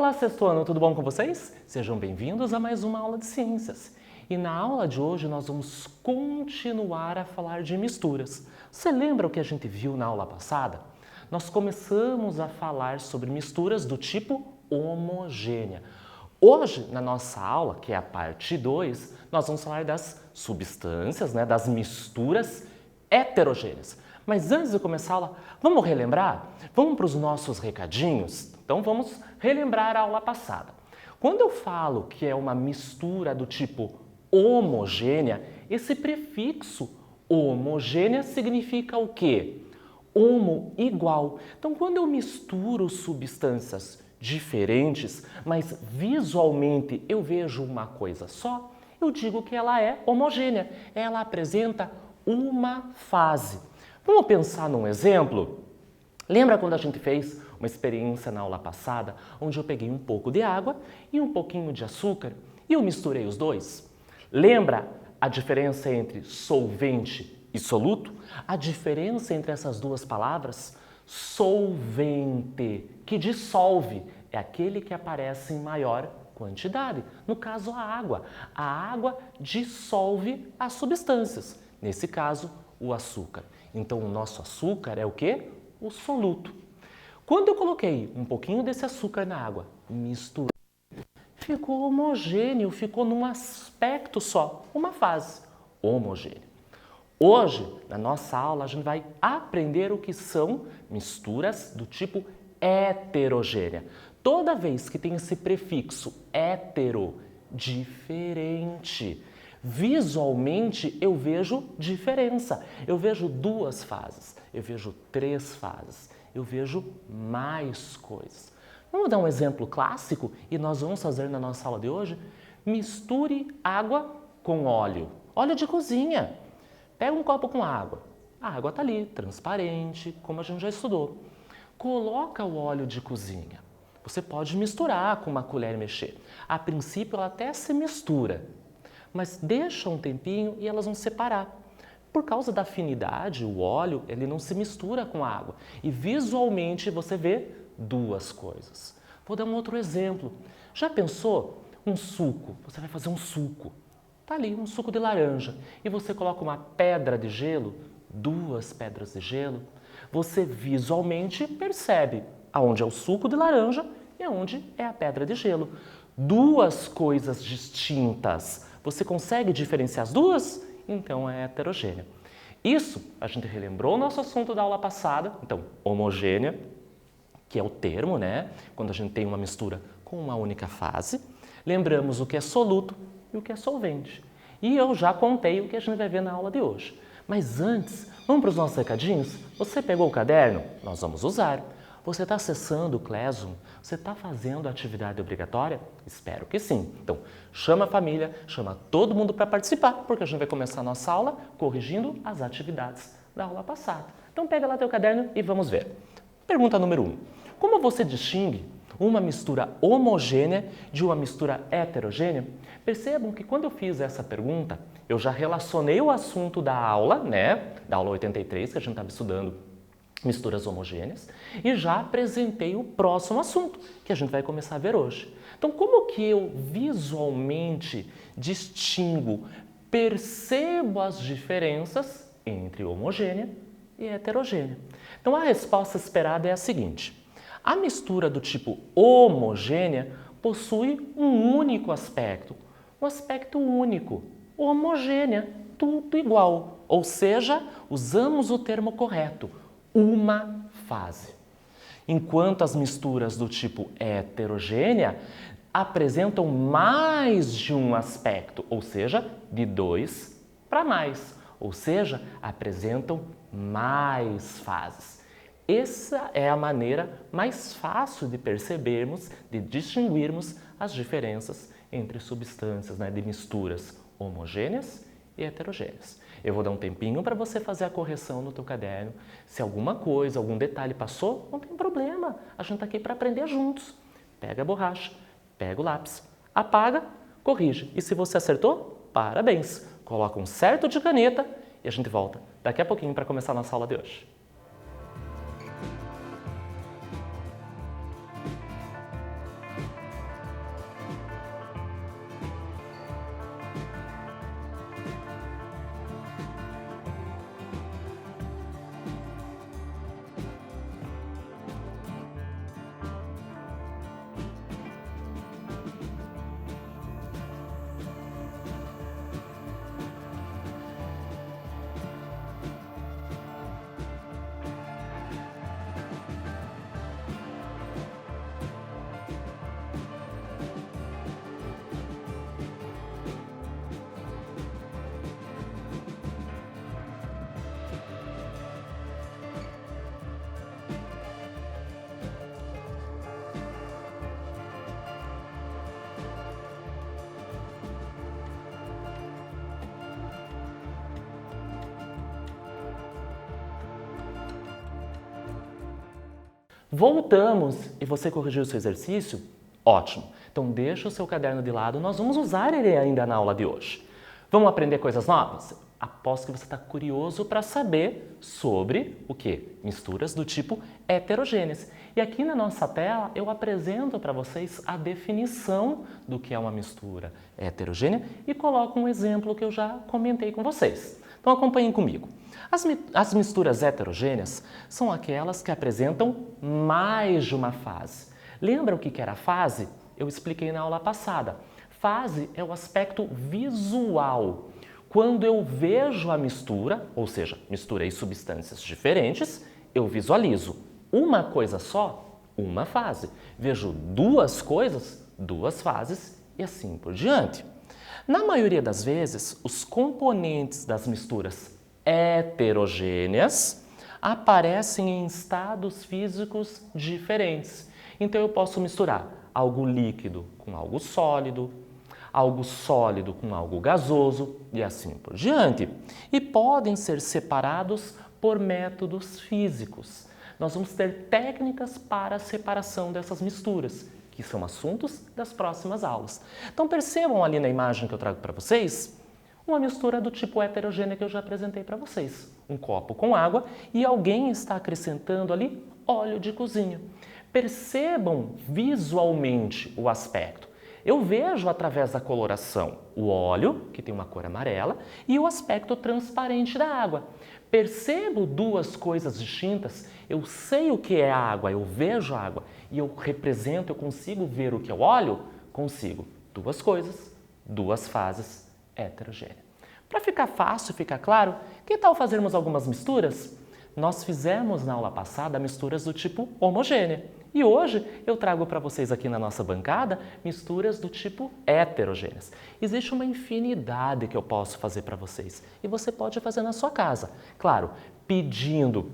Olá, sexto ano, tudo bom com vocês? Sejam bem-vindos a mais uma aula de ciências. E na aula de hoje nós vamos continuar a falar de misturas. Você lembra o que a gente viu na aula passada? Nós começamos a falar sobre misturas do tipo homogênea. Hoje, na nossa aula, que é a parte 2, nós vamos falar das substâncias, das misturas heterogêneas. Mas antes de começar a aula, vamos relembrar? Vamos para os nossos recadinhos? Então vamos relembrar a aula passada. Quando eu falo que é uma mistura do tipo homogênea, esse prefixo homogênea significa o quê? Homo, igual. Então quando eu misturo substâncias diferentes, mas visualmente eu vejo uma coisa só, eu digo que ela é homogênea. Ela apresenta uma fase. Vamos pensar num exemplo? Lembra quando a gente fez uma experiência na aula passada, onde eu peguei um pouco de água e um pouquinho de açúcar e eu misturei os dois? Lembra a diferença entre solvente e soluto? A diferença entre essas duas palavras? Solvente, que dissolve, é aquele que aparece em maior quantidade. No caso, a água. A água dissolve as substâncias. Nesse caso, o açúcar. Então, o nosso açúcar é o quê? O soluto. Quando eu coloquei um pouquinho desse açúcar na água, misturei, ficou homogêneo, ficou num aspecto só, uma fase homogênea. Hoje, na nossa aula, a gente vai aprender o que são misturas do tipo heterogênea. Toda vez que tem esse prefixo hetero, diferente. Visualmente, eu vejo diferença. Eu vejo duas fases, eu vejo três fases, eu vejo mais coisas. Vamos dar um exemplo clássico e nós vamos fazer na nossa aula de hoje? Misture água com óleo. Óleo de cozinha. Pega um copo com água. A água está ali, transparente, como a gente já estudou. Coloca o óleo de cozinha. Você pode misturar com uma colher e mexer. A princípio, ela até se mistura, mas deixa um tempinho e elas vão separar. Por causa da afinidade, o óleo ele não se mistura com a água. E visualmente você vê duas coisas. Vou dar um outro exemplo. Já pensou um suco? Você vai fazer um suco. Está ali um suco de laranja e você coloca uma pedra de gelo, duas pedras de gelo. Você visualmente percebe aonde é o suco de laranja e aonde é a pedra de gelo. Duas coisas distintas. Você consegue diferenciar as duas? Então é heterogênea. Isso a gente relembrou o nosso assunto da aula passada. Então, homogênea, que é o termo, quando a gente tem uma mistura com uma única fase. Lembramos o que é soluto e o que é solvente. E eu já contei o que a gente vai ver na aula de hoje. Mas antes, vamos para os nossos recadinhos? Você pegou o caderno? Nós vamos usar. Você está acessando o Classroom? Você está fazendo a atividade obrigatória? Espero que sim. Então, chama a família, chama todo mundo para participar, porque a gente vai começar a nossa aula corrigindo as atividades da aula passada. Então, pega lá teu caderno e vamos ver. Pergunta número 1. Como você distingue uma mistura homogênea de uma mistura heterogênea? Percebam que quando eu fiz essa pergunta, eu já relacionei o assunto da aula, da aula 83, que a gente estava estudando misturas homogêneas, e já apresentei o próximo assunto, que a gente vai começar a ver hoje. Então, como que eu visualmente distingo, percebo as diferenças entre homogênea e heterogênea? Então, a resposta esperada é a seguinte. A mistura do tipo homogênea possui um único aspecto, um aspecto único, homogênea, tudo igual. Ou seja, usamos o termo correto, uma fase. Enquanto as misturas do tipo heterogênea apresentam mais de um aspecto, ou seja, de 2 para mais, ou seja, apresentam mais fases. Essa é a maneira mais fácil de percebermos, de distinguirmos as diferenças entre substâncias, de misturas homogêneas e heterogêneas. Eu vou dar um tempinho para você fazer a correção no teu caderno. Se alguma coisa, algum detalhe passou, não tem problema. A gente está aqui para aprender juntos. Pega a borracha, pega o lápis, apaga, corrige. E se você acertou, parabéns. Coloca um certo de caneta e a gente volta daqui a pouquinho para começar a nossa aula de hoje. Voltamos e você corrigiu o seu exercício? Ótimo! Então deixa o seu caderno de lado, nós vamos usar ele ainda na aula de hoje. Vamos aprender coisas novas? Aposto que você está curioso para saber sobre o quê? Misturas do tipo heterogêneas. E aqui na nossa tela eu apresento para vocês a definição do que é uma mistura heterogênea e coloco um exemplo que eu já comentei com vocês. Então acompanhem comigo. As misturas heterogêneas são aquelas que apresentam mais de uma fase. Lembra o que era a fase? Eu expliquei na aula passada. Fase é o aspecto visual. Quando eu vejo a mistura, ou seja, misturei substâncias diferentes, eu visualizo uma coisa só, uma fase. Vejo duas coisas, duas fases e assim por diante. Na maioria das vezes, os componentes das misturas heterogêneas aparecem em estados físicos diferentes. Então eu posso misturar algo líquido com algo sólido com algo gasoso e assim por diante. E podem ser separados por métodos físicos. Nós vamos ter técnicas para a separação dessas misturas, que são assuntos das próximas aulas. Então percebam ali na imagem que eu trago para vocês, uma mistura do tipo heterogênea que eu já apresentei para vocês. Um copo com água e alguém está acrescentando ali óleo de cozinha. Percebam visualmente o aspecto. Eu vejo através da coloração o óleo, que tem uma cor amarela, e o aspecto transparente da água. Percebo duas coisas distintas, eu sei o que é a água, eu vejo a água, e eu represento, eu consigo ver o que é o óleo? Consigo. Duas coisas, duas fases, heterogênea. Para ficar fácil, ficar claro, que tal fazermos algumas misturas? Nós fizemos na aula passada misturas do tipo homogênea. E hoje eu trago para vocês aqui na nossa bancada misturas do tipo heterogêneas. Existe uma infinidade que eu posso fazer para vocês e você pode fazer na sua casa. Claro, pedindo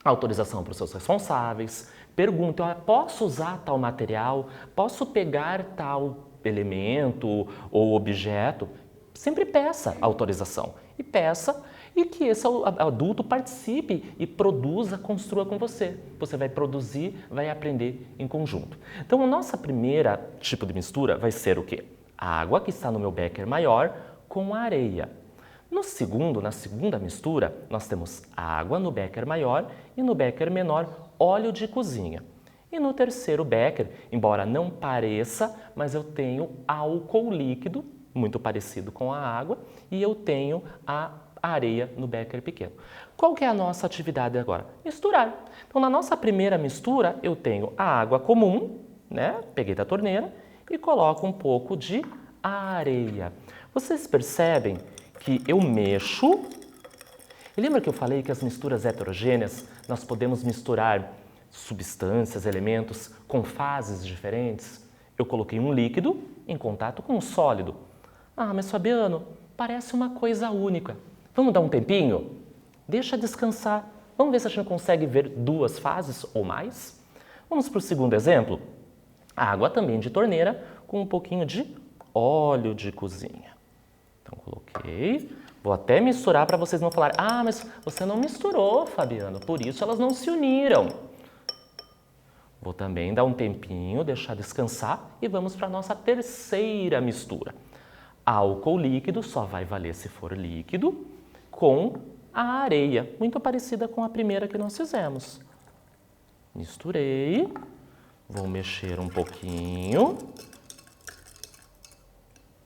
autorização para os seus responsáveis, pergunta, posso usar tal material? Posso pegar tal elemento ou objeto? Sempre peça autorização e peça e que esse adulto participe e produza, construa com você. Você vai produzir, vai aprender em conjunto. Então, a nossa primeira tipo de mistura vai ser o quê? A água que está no meu becker maior com a areia. Na segunda mistura, nós temos água no becker maior e no becker menor, óleo de cozinha. E no terceiro becker, embora não pareça, mas eu tenho álcool líquido, muito parecido com a água, e eu tenho a areia no becker pequeno. Qual que é a nossa atividade agora? Misturar. Então, na nossa primeira mistura, eu tenho a água comum, né? Peguei da torneira e coloco um pouco de areia. Vocês percebem que eu mexo. E lembra que eu falei que as misturas heterogêneas, nós podemos misturar substâncias, elementos com fases diferentes? Eu coloquei um líquido em contato com um sólido. Ah, mas Fabiano, parece uma coisa única. Vamos dar um tempinho? Deixa descansar. Vamos ver se a gente consegue ver duas fases ou mais? Vamos para o segundo exemplo. Água também de torneira com um pouquinho de óleo de cozinha. Então, coloquei. Vou até misturar para vocês não falarem, ah, mas você não misturou, Fabiano, por isso elas não se uniram. Vou também dar um tempinho, deixar descansar e vamos para a nossa terceira mistura. Álcool líquido só vai valer se for líquido com a areia, muito parecida com a primeira que nós fizemos. Misturei, vou mexer um pouquinho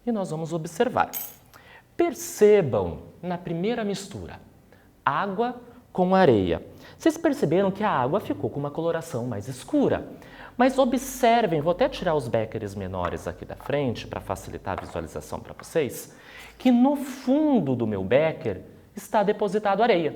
e nós vamos observar. Percebam na primeira mistura, água com areia. Vocês perceberam que a água ficou com uma coloração mais escura. Mas observem, vou até tirar os beckers menores aqui da frente para facilitar a visualização para vocês, que no fundo do meu becker está depositado areia.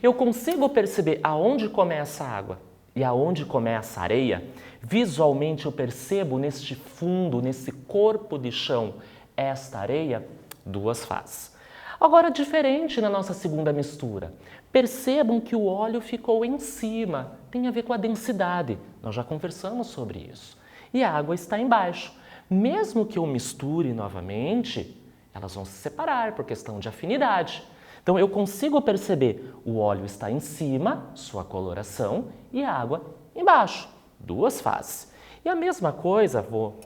Eu consigo perceber aonde começa a água e aonde começa a areia. Visualmente eu percebo neste fundo, nesse corpo de chão, esta areia, duas fases. Agora, diferente na nossa segunda mistura. Percebam que o óleo ficou em cima, tem a ver com a densidade. Nós já conversamos sobre isso. E a água está embaixo. Mesmo que eu misture novamente, elas vão se separar por questão de afinidade. Então, eu consigo perceber o óleo está em cima, sua coloração, e a água embaixo. Duas fases. E a mesma coisa, vou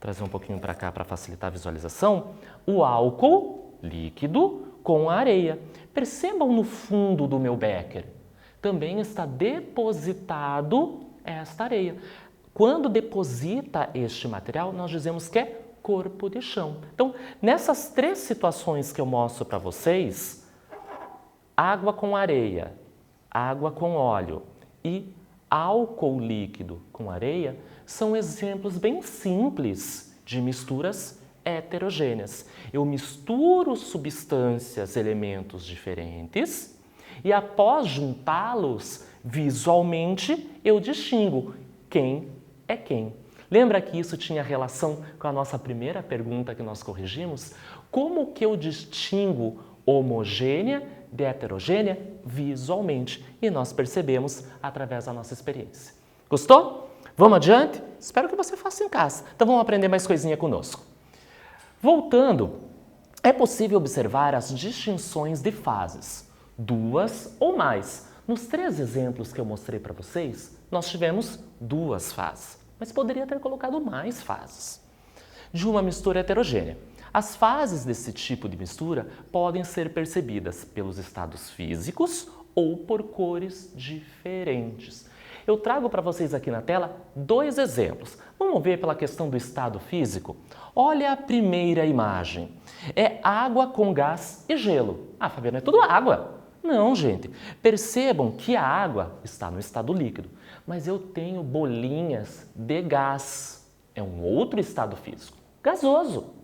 trazer um pouquinho para cá para facilitar a visualização, o álcool líquido com a areia. Percebam no fundo do meu becker, também está depositado esta areia. Quando deposita este material, nós dizemos que é corpo de chão. Então, nessas três situações que eu mostro para vocês, água com areia, água com óleo e álcool líquido com areia, são exemplos bem simples de misturas heterogêneas. Eu misturo substâncias, elementos diferentes e após juntá-los visualmente, eu distingo quem é quem. Lembra que isso tinha relação com a nossa primeira pergunta que nós corrigimos? Como que eu distingo homogênea de heterogênea visualmente? E nós percebemos através da nossa experiência. Gostou? Vamos adiante? Espero que você faça em casa. Então vamos aprender mais coisinha conosco. Voltando, é possível observar as distinções de fases, duas ou mais. Nos três exemplos que eu mostrei para vocês, nós tivemos duas fases, mas poderia ter colocado mais fases. De uma mistura heterogênea. As fases desse tipo de mistura podem ser percebidas pelos estados físicos ou por cores diferentes. Eu trago para vocês aqui na tela dois exemplos. Vamos ver pela questão do estado físico? Olha a primeira imagem. É água com gás e gelo. Ah, Fabiana, é tudo água. Não, gente. Percebam que a água está no estado líquido, mas eu tenho bolinhas de gás. É um outro estado físico, gasoso.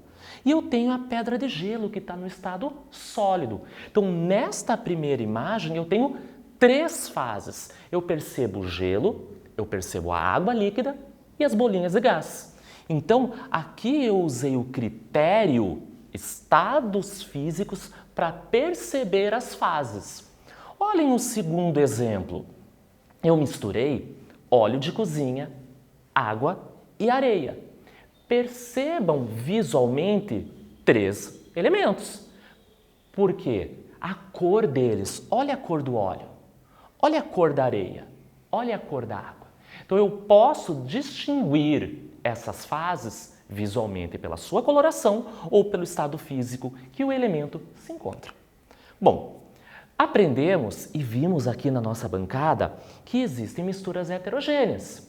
E eu tenho a pedra de gelo que está no estado sólido. Então, nesta primeira imagem, eu tenho três fases. Eu percebo o gelo, eu percebo a água líquida e as bolinhas de gás. Então, aqui eu usei o critério estados físicos para perceber as fases. Olhem o segundo exemplo. Eu misturei óleo de cozinha, água e areia. Percebam visualmente três elementos. Por quê? A cor deles. Olha a cor do óleo. Olha a cor da areia. Olha a cor da água. Então, eu posso distinguir essas fases visualmente pela sua coloração ou pelo estado físico que o elemento se encontra. Bom, aprendemos e vimos aqui na nossa bancada que existem misturas heterogêneas.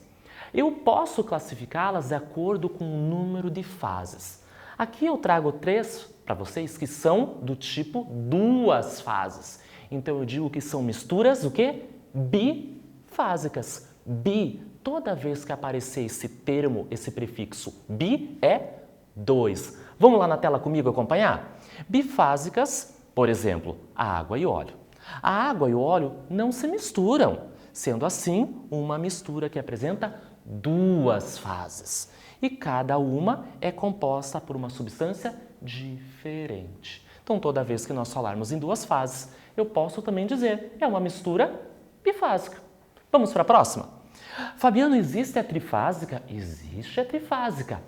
Eu posso classificá-las de acordo com o número de fases. Aqui eu trago três para vocês que são do tipo duas fases. Então eu digo que são misturas o quê? Bifásicas. Bi, toda vez que aparecer esse termo, esse prefixo bi, é dois. Vamos lá na tela comigo acompanhar? Bifásicas, por exemplo, a água e óleo. A água e o óleo não se misturam, sendo assim uma mistura que apresenta duas fases. E cada uma é composta por uma substância diferente. Então, toda vez que nós falarmos em duas fases, eu posso também dizer é uma mistura bifásica. Vamos para a próxima? Fabiano, existe a trifásica? Existe a trifásica.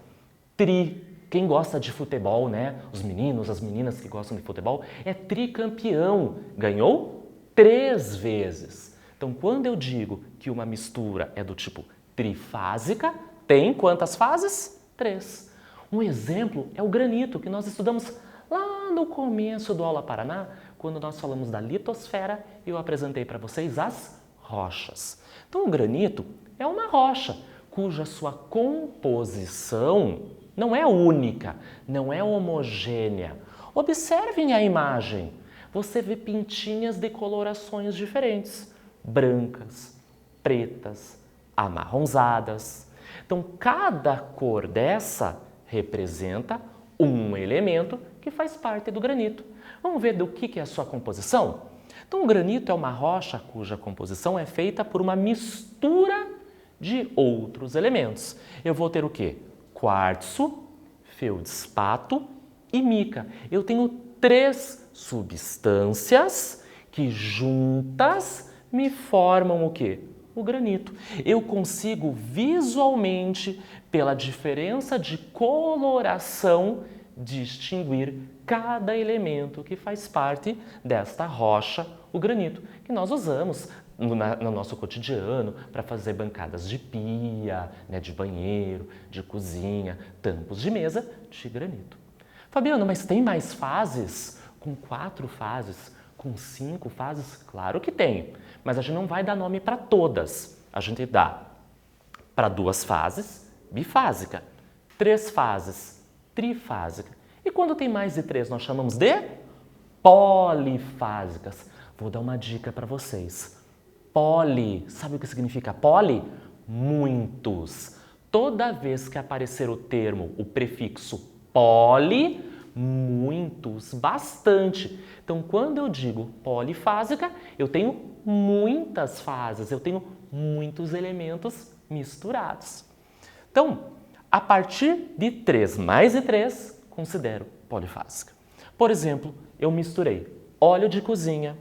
Quem gosta de futebol, né? Os meninos, as meninas que gostam de futebol, é tricampeão. Ganhou 3 vezes. Então, quando eu digo que uma mistura é do tipo trifásica, tem quantas fases? 3. Um exemplo é o granito, que nós estudamos lá no começo do Aula Paraná, quando nós falamos da litosfera e eu apresentei para vocês as rochas. Então, o granito é uma rocha cuja sua composição não é única, não é homogênea. Observem a imagem. Você vê pintinhas de colorações diferentes, brancas, pretas, amarronzadas. Então, cada cor dessa representa um elemento que faz parte do granito. Vamos ver do que é a sua composição? Então, o granito é uma rocha cuja composição é feita por uma mistura de outros elementos. Eu vou ter o quê? Quartzo, feldspato e mica. Eu tenho 3 substâncias que juntas me formam o quê? O granito. Eu consigo visualmente, pela diferença de coloração, distinguir cada elemento que faz parte desta rocha, o granito, que nós usamos no nosso cotidiano para fazer bancadas de pia, né, de banheiro, de cozinha, tampos de mesa de granito. Fabiano, mas tem mais fases? Com 4 fases? Com 5 fases? Claro que tem, mas a gente não vai dar nome para todas. A gente dá para 2 fases, bifásica, 3 fases, trifásica. E quando tem mais de 3, nós chamamos de polifásicas. Vou dar uma dica para vocês. Poli, sabe o que significa poli? Muitos. Toda vez que aparecer o termo, o prefixo poli, muitos, bastante. Então, quando eu digo polifásica, eu tenho muitas fases, eu tenho muitos elementos misturados. Então, a partir de 3 mais de 3, considero polifásica. Por exemplo, eu misturei óleo de cozinha,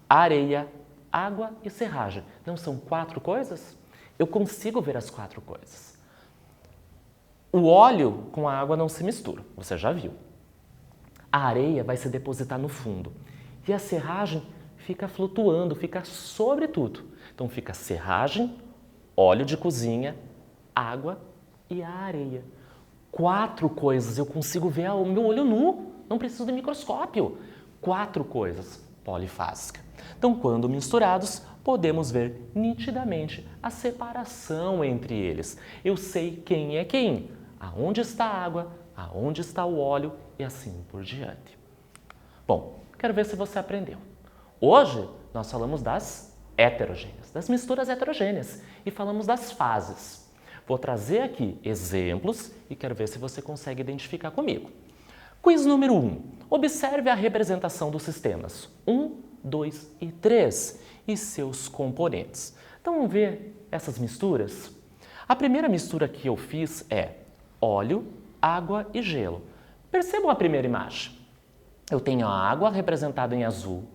areia, água e serragem. Não são 4 coisas? Eu consigo ver as 4 coisas. O óleo com a água não se mistura, você já viu. A areia vai se depositar no fundo e a serragem fica flutuando, fica sobre tudo. Então fica serragem, óleo de cozinha, água e a areia. 4 coisas, eu consigo ver ao meu olho nu, não preciso de microscópio. 4 coisas, polifásica. Então, quando misturados, podemos ver nitidamente a separação entre eles. Eu sei quem é quem, aonde está a água, aonde está o óleo e assim por diante. Bom, quero ver se você aprendeu. Hoje, nós falamos das heterogêneas, das misturas heterogêneas e falamos das fases. Vou trazer aqui exemplos e quero ver se você consegue identificar comigo. Quiz número 1. Observe a representação dos sistemas 1, 2 e 3 e seus componentes. Então, vamos ver essas misturas? A primeira mistura que eu fiz é óleo, água e gelo. Percebam a primeira imagem. Eu tenho a água representada em azul,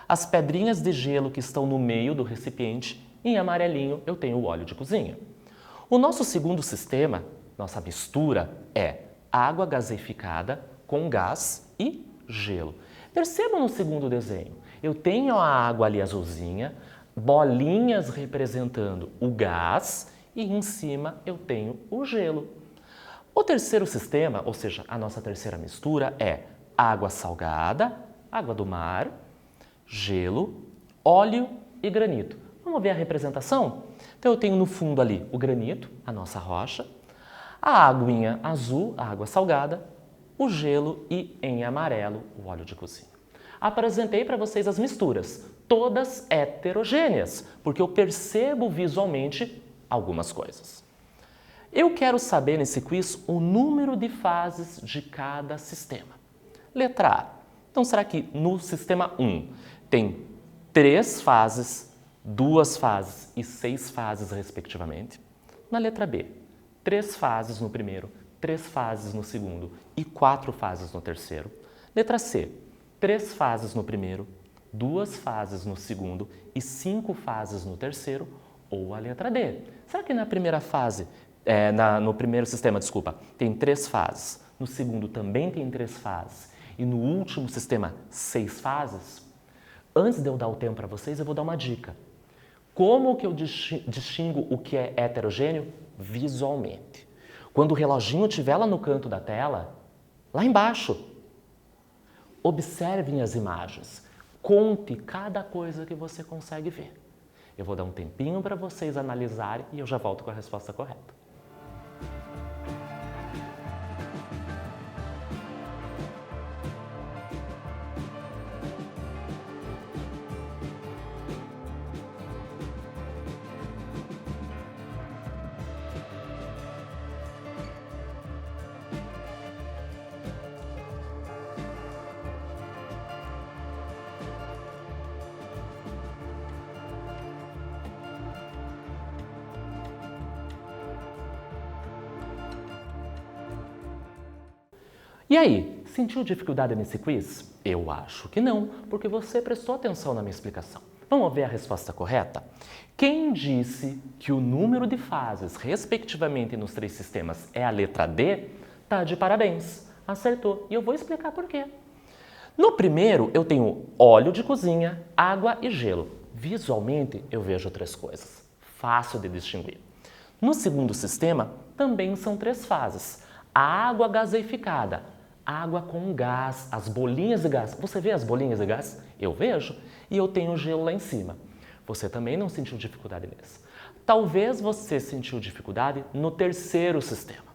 as pedrinhas de gelo que estão no meio do recipiente e em amarelinho eu tenho o óleo de cozinha. O nosso segundo sistema, nossa mistura, é água gaseificada com gás e gelo. Percebam no segundo desenho, eu tenho a água ali azulzinha, bolinhas representando o gás e em cima eu tenho o gelo. O terceiro sistema, ou seja, a nossa terceira mistura é água salgada, água do mar, gelo, óleo e granito. Vamos ver a representação? Então eu tenho no fundo ali o granito, a nossa rocha, a aguinha azul, a água salgada, o gelo e em amarelo o óleo de cozinha. Apresentei para vocês as misturas, todas heterogêneas, porque eu percebo visualmente algumas coisas. Eu quero saber nesse quiz o número de fases de cada sistema. Letra A. Então, será que no sistema 1 tem 3 fases, 2 fases e 6 fases, respectivamente? Na letra B, 3 fases no primeiro, 3 fases no segundo e 4 fases no terceiro. Letra C, 3 fases no primeiro, 2 fases no segundo e 5 fases no terceiro. Ou a letra D. Será que na primeira fase, no primeiro sistema, tem 3 fases, no segundo também tem 3 fases e no último sistema 6 fases? Antes de eu dar o tempo para vocês, eu vou dar uma dica. Como que eu distingo o que é heterogêneo? Visualmente. Quando o reloginho estiver lá no canto da tela, lá embaixo, observem as imagens. Conte cada coisa que você consegue ver. Eu vou dar um tempinho para vocês analisarem e eu já volto com a resposta correta. E aí, sentiu dificuldade nesse quiz? Eu acho que não, porque você prestou atenção na minha explicação. Vamos ver a resposta correta? Quem disse que o número de fases, respectivamente, nos 3 sistemas é a letra D, tá de parabéns, acertou. E eu vou explicar por quê. No primeiro, eu tenho óleo de cozinha, água e gelo. Visualmente, eu vejo três coisas. Fácil de distinguir. No segundo sistema, também são três fases. A água gaseificada, água com gás, as bolinhas de gás. Você vê as bolinhas de gás? Eu vejo. E eu tenho gelo lá em cima. Você também não sentiu dificuldade nesse. Talvez você sentiu dificuldade no terceiro sistema.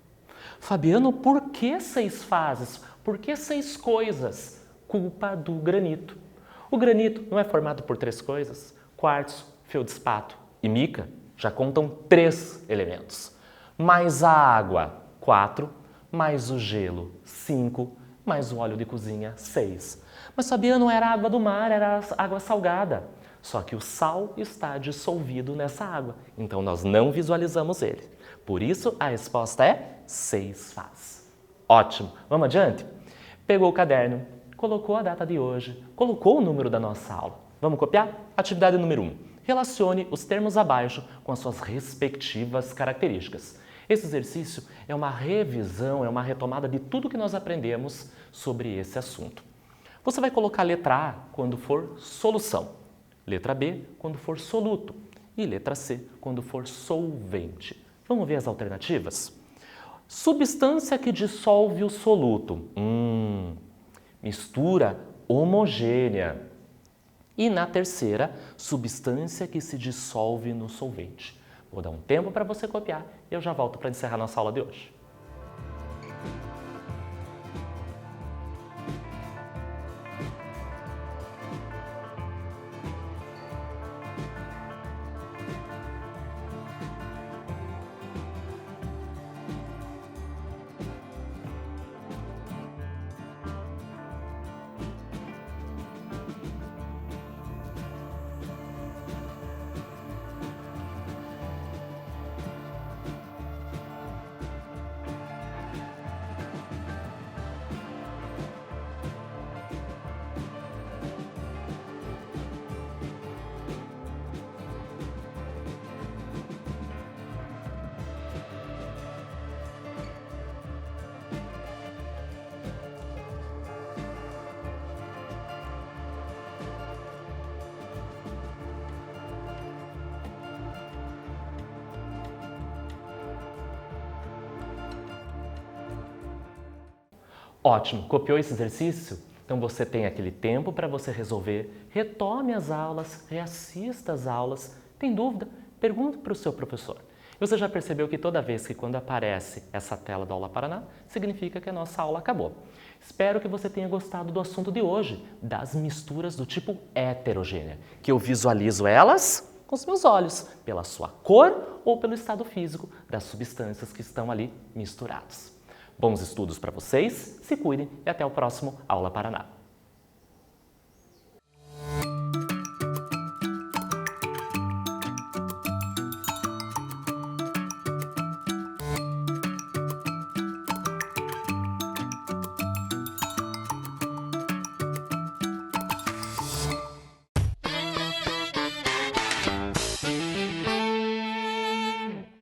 Fabiano, por que 6 fases? Por que 6 coisas? Culpa do granito. O granito não é formado por 3 coisas? Quartzo, feldspato e mica já contam 3 elementos. Mais a água, 4, mais o gelo, 5, mais o óleo de cozinha, 6. Mas Fabiano, era água do mar, era água salgada. Só que o sal está dissolvido nessa água, então nós não visualizamos ele. Por isso, a resposta é 6 fases. Ótimo! Vamos adiante? Pegou o caderno, colocou a data de hoje, colocou o número da nossa aula. Vamos copiar? Atividade número 1. Relacione os termos abaixo com as suas respectivas características. Esse exercício é uma revisão, é uma retomada de tudo que nós aprendemos sobre esse assunto. Você vai colocar a letra A quando for solução. Letra B, quando for soluto. E letra C, quando for solvente. Vamos ver as alternativas? Substância que dissolve o soluto. Mistura homogênea. E na terceira, substância que se dissolve no solvente. Vou dar um tempo para você copiar e eu já volto para encerrar nossa aula de hoje. Ótimo! Copiou esse exercício? Então você tem aquele tempo para você resolver. Retome as aulas, reassista as aulas. Tem dúvida? Pergunte para o seu professor. Você já percebeu que toda vez que quando aparece essa tela da Aula Paraná, significa que a nossa aula acabou. Espero que você tenha gostado do assunto de hoje, das misturas do tipo heterogênea, que eu visualizo elas com os meus olhos, pela sua cor ou pelo estado físico das substâncias que estão ali misturadas. Bons estudos para vocês, se cuidem e até o próximo Aula Paraná.